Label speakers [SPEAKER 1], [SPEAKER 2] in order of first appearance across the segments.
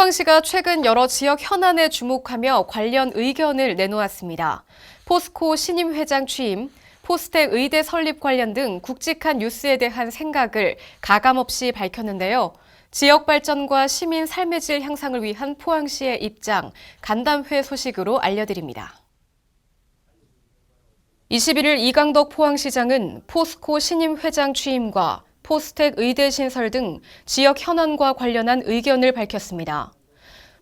[SPEAKER 1] 포항시가 최근 여러 지역 현안에 주목하며 관련 의견을 내놓았습니다. 포스코 신임 회장 취임, 포스텍 의대 설립 관련 등 굵직한 뉴스에 대한 생각을 가감없이 밝혔는데요. 지역 발전과 시민 삶의 질 향상을 위한 포항시의 입장, 간담회 소식으로 알려드립니다. 21일 이강덕 포항시장은 포스코 신임 회장 취임과 포스텍 의대 신설 등 지역 현안과 관련한 의견을 밝혔습니다.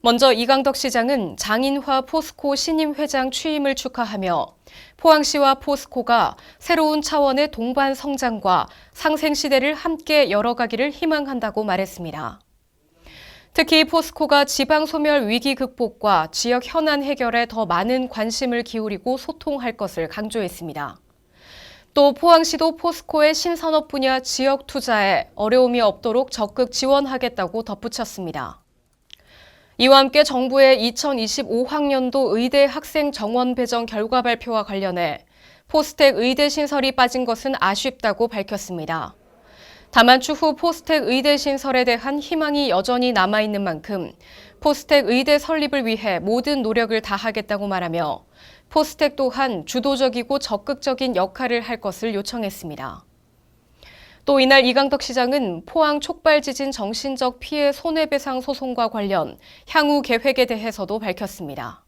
[SPEAKER 1] 먼저 이강덕 시장은 장인화 포스코 신임 회장 취임을 축하하며 포항시와 포스코가 새로운 차원의 동반 성장과 상생 시대를 함께 열어가기를 희망한다고 말했습니다. 특히 포스코가 지방 소멸 위기 극복과 지역 현안 해결에 더 많은 관심을 기울이고 소통할 것을 강조했습니다. 또 포항시도 포스코의 신산업 분야 지역 투자에 어려움이 없도록 적극 지원하겠다고 덧붙였습니다. 이와 함께 정부의 2025학년도 의대 학생 정원 배정 결과 발표와 관련해 포스텍 의대 신설이 빠진 것은 아쉽다고 밝혔습니다. 다만 추후 포스텍 의대 신설에 대한 희망이 여전히 남아있는 만큼 포스텍 의대 설립을 위해 모든 노력을 다하겠다고 말하며 포스텍 또한 주도적이고 적극적인 역할을 할 것을 요청했습니다. 또 이날 이강덕 시장은 포항 촉발 지진 정신적 피해 손해배상 소송과 관련 향후 계획에 대해서도 밝혔습니다.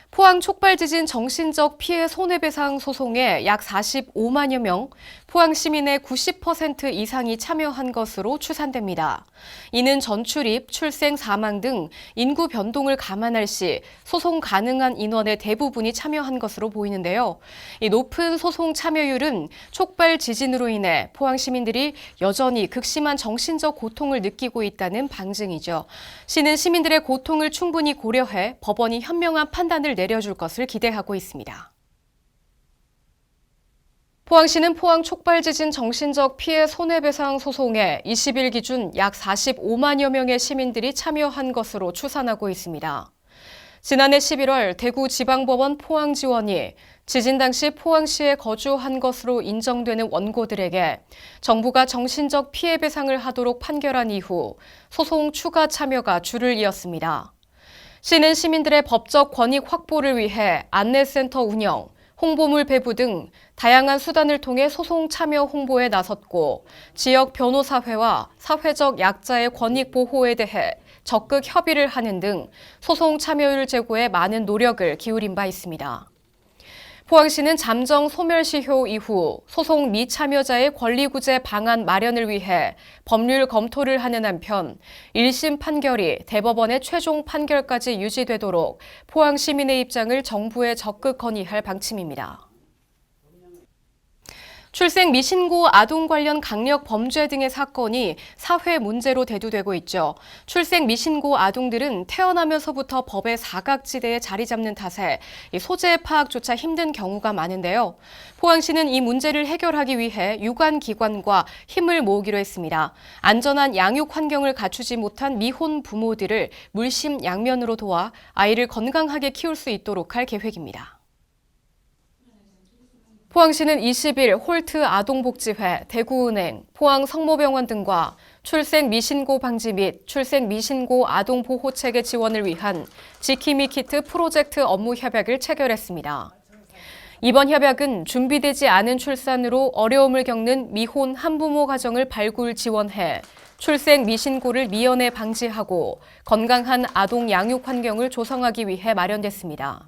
[SPEAKER 1] 포항 촉발 지진 정신적 피해 손해배상 소송에 약 45만여 명, 포항 시민의 90% 이상이 참여한 것으로 추산됩니다. 이는 전출입, 출생, 사망 등 인구 변동을 감안할 시 소송 가능한 인원의 대부분이 참여한 것으로 보이는데요. 이 높은 소송 참여율은 촉발 지진으로 인해 포항 시민들이 여전히 극심한 정신적 고통을 느끼고 있다는 방증이죠. 시는 시민들의 고통을 충분히 고려해 법원이 현명한 판단을 내려줄 것을 기대하고 있습니다. 포항시는 포항 촉발 지진 정신적 피해 손해배상 소송에 20일 기준 약 45만여 명의 시민들이 참여한 것으로 추산하고 있습니다. 지난해 11월 대구지방법원 포항지원이 지진 당시 포항시에 거주한 것으로 인정되는 원고들에게 정부가 정신적 피해 배상을 하도록 판결한 이후 소송 추가 참여가 줄을 이었습니다. 시는 시민들의 법적 권익 확보를 위해 안내센터 운영, 홍보물 배부 등 다양한 수단을 통해 소송 참여 홍보에 나섰고 지역 변호사회와 사회적 약자의 권익 보호에 대해 적극 협의를 하는 등 소송 참여율 제고에 많은 노력을 기울인 바 있습니다. 포항시는 잠정 소멸시효 이후 소송 미참여자의 권리구제 방안 마련을 위해 법률 검토를 하는 한편 1심 판결이 대법원의 최종 판결까지 유지되도록 포항 시민의 입장을 정부에 적극 건의할 방침입니다. 출생 미신고 아동 관련 강력 범죄 등의 사건이 사회 문제로 대두되고 있죠. 출생 미신고 아동들은 태어나면서부터 법의 사각지대에 자리 잡는 탓에 소재 파악조차 힘든 경우가 많은데요. 포항시는 이 문제를 해결하기 위해 유관기관과 힘을 모으기로 했습니다. 안전한 양육 환경을 갖추지 못한 미혼 부모들을 물심양면으로 도와 아이를 건강하게 키울 수 있도록 할 계획입니다. 포항시는 20일 홀트 아동복지회, 대구은행, 포항성모병원 등과 출생 미신고 방지 및 출생 미신고 아동 보호 체계 지원을 위한 지킴이 키트 프로젝트 업무 협약을 체결했습니다. 이번 협약은 준비되지 않은 출산으로 어려움을 겪는 미혼 한부모 가정을 발굴 지원해 출생 미신고를 미연에 방지하고 건강한 아동 양육 환경을 조성하기 위해 마련됐습니다.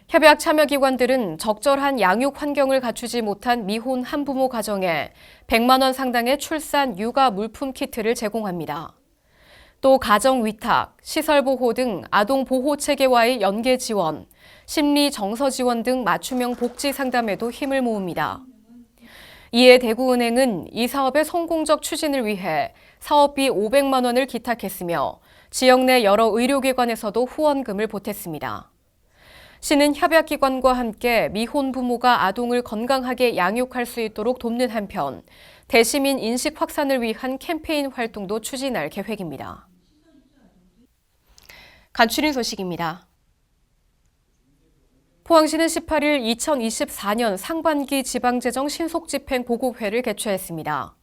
[SPEAKER 1] 협약 참여기관들은 적절한 양육 환경을 갖추지 못한 미혼 한부모 가정에 100만 원 상당의 출산 육아 물품 키트를 제공합니다. 또 가정 위탁, 시설 보호 등 아동 보호 체계와의 연계 지원, 심리 정서 지원 등 맞춤형 복지 상담에도 힘을 모읍니다. 이에 대구은행은 이 사업의 성공적 추진을 위해 사업비 500만 원을 기탁했으며 지역 내 여러 의료기관에서도 후원금을 보탰습니다. 시는 협약기관과 함께 미혼 부모가 아동을 건강하게 양육할 수 있도록 돕는 한편 대시민 인식 확산을 위한 캠페인 활동도 추진할 계획입니다. 간추린 소식입니다. 포항시는 18일 2024년 상반기 지방재정 신속집행 보고회를 개최했습니다.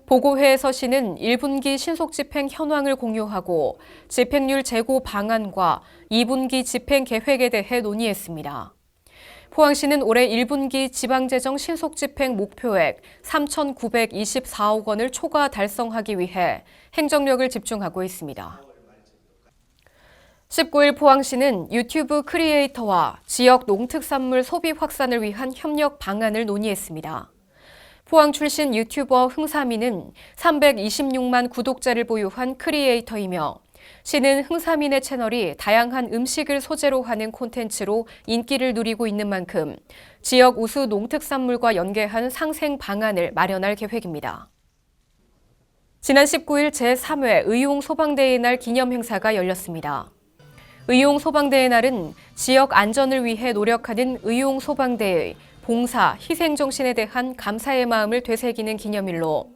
[SPEAKER 1] 보고회에서 시는 1분기 신속 집행 현황을 공유하고 집행률 제고 방안과 2분기 집행 계획에 대해 논의했습니다. 포항시는 올해 1분기 지방재정 신속 집행 목표액 3,924억 원을 초과 달성하기 위해 행정력을 집중하고 있습니다. 19일 포항시는 유튜브 크리에이터와 지역 농특산물 소비 확산을 위한 협력 방안을 논의했습니다. 포항 출신 유튜버 흥사민은 326만 구독자를 보유한 크리에이터이며 시는 흥사민의 채널이 다양한 음식을 소재로 하는 콘텐츠로 인기를 누리고 있는 만큼 지역 우수 농특산물과 연계한 상생 방안을 마련할 계획입니다. 지난 19일 제3회 의용소방대의 날 기념 행사가 열렸습니다. 의용소방대의 날은 지역 안전을 위해 노력하는 의용소방대의 봉사, 희생정신에 대한 감사의 마음을 되새기는 기념일로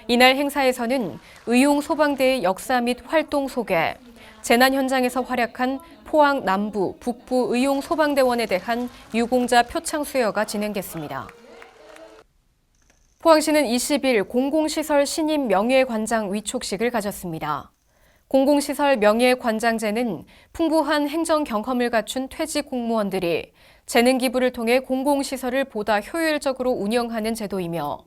[SPEAKER 1] 이날 행사에서는 의용소방대의 역사 및 활동 소개, 재난 현장에서 활약한 포항 남부, 북부 의용소방대원에 대한 유공자 표창 수여가 진행됐습니다. 포항시는 20일 공공시설 신임 명예관장 위촉식을 가졌습니다. 공공시설 명예관장제는 풍부한 행정 경험을 갖춘 퇴직 공무원들이 재능 기부를 통해 공공시설을 보다 효율적으로 운영하는 제도이며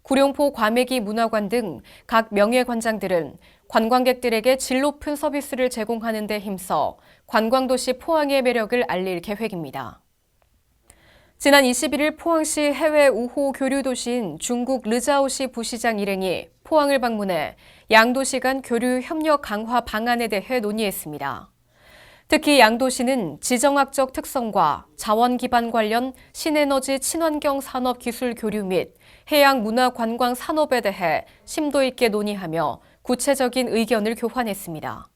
[SPEAKER 1] 구룡포 과메기 문화관 등 각 명예관장들은 관광객들에게 질 높은 서비스를 제공하는 데 힘써 관광도시 포항의 매력을 알릴 계획입니다. 지난 21일 포항시 해외 우호 교류 도시인 중국 르자오시 부시장 일행이 포항을 방문해 양도시 간 교류 협력 강화 방안에 대해 논의했습니다. 특히 양도시는 지정학적 특성과 자원 기반 관련 신에너지 친환경 산업 기술 교류 및 해양 문화 관광 산업에 대해 심도 있게 논의하며 구체적인 의견을 교환했습니다.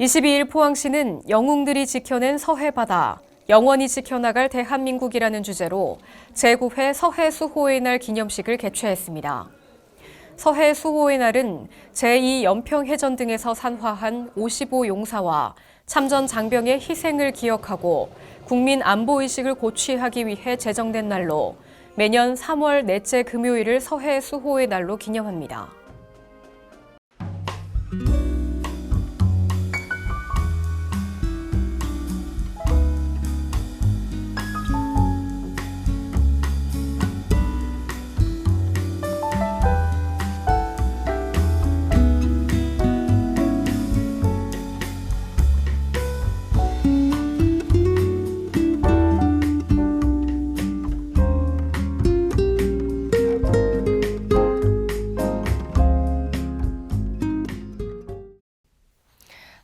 [SPEAKER 1] 22일 포항시는 영웅들이 지켜낸 서해바다, 영원히 지켜나갈 대한민국이라는 주제로 제9회 서해수호의 날 기념식을 개최했습니다. 서해수호의 날은 제2연평해전 등에서 산화한 55용사와 참전 장병의 희생을 기억하고 국민 안보의식을 고취하기 위해 제정된 날로 매년 3월 넷째 금요일을 서해수호의 날로 기념합니다.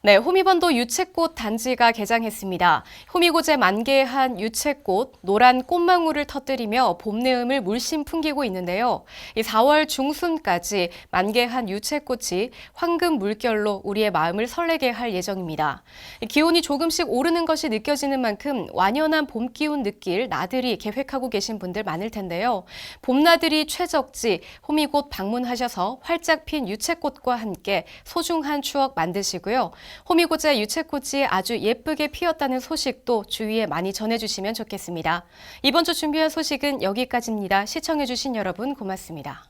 [SPEAKER 1] 네, 호미반도 유채꽃 단지가 개장했습니다. 호미곶에 만개한 유채꽃, 노란 꽃망울을 터뜨리며 봄 내음을 물씬 풍기고 있는데요. 이 4월 중순까지 만개한 유채꽃이 황금 물결로 우리의 마음을 설레게 할 예정입니다. 기온이 조금씩 오르는 것이 느껴지는 만큼 완연한 봄 기운 느낄 나들이 계획하고 계신 분들 많을 텐데요. 봄나들이 최적지 호미곶 방문하셔서 활짝 핀 유채꽃과 함께 소중한 추억 만드시고요. 호미곶의 유채꽃이 아주 예쁘게 피었다는 소식도 주위에 많이 전해주시면 좋겠습니다. 이번 주 준비한 소식은 여기까지입니다. 시청해주신 여러분 고맙습니다.